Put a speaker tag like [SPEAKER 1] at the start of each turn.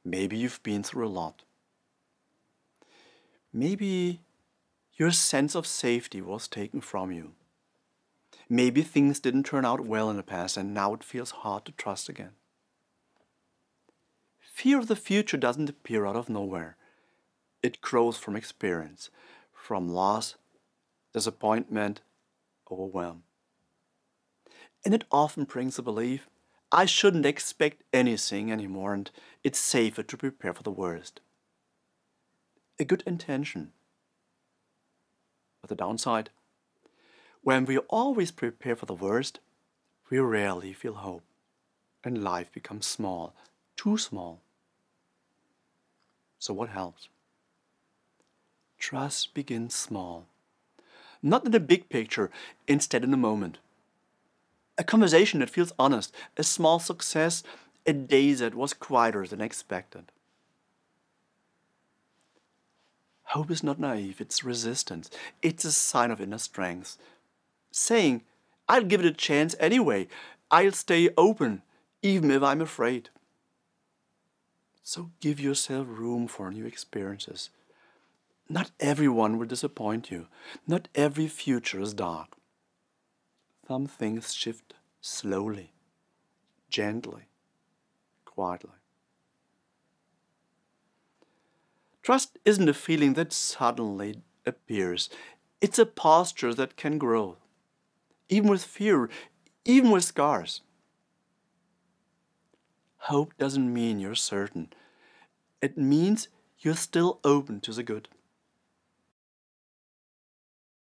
[SPEAKER 1] Maybe you've been through a lot. Maybe your sense of safety was taken from you. Maybe things didn't turn out well in the past and now it feels hard to trust again. Fear of the future doesn't appear out of nowhere. It grows from experience, from loss, disappointment, overwhelm. And it often brings the belief, I shouldn't expect anything anymore and it's safer to prepare for the worst. A good intention. But the downside, when we always prepare for the worst, we rarely feel hope, and life becomes small, too small. So what helps? Trust begins small. Not in the big picture, instead in the moment. A conversation that feels honest, a small success, a day that was quieter than expected. Hope is not naive, it's resistance. It's a sign of inner strength. Saying, I'll give it a chance anyway. I'll stay open, even if I'm afraid. So give yourself room for new experiences. Not everyone will disappoint you. Not every future is dark. Some things shift slowly, gently, quietly. Trust isn't a feeling that suddenly appears. It's a posture that can grow. Even with fear, even with scars. Hope doesn't mean you're certain. It means you're still open to the good.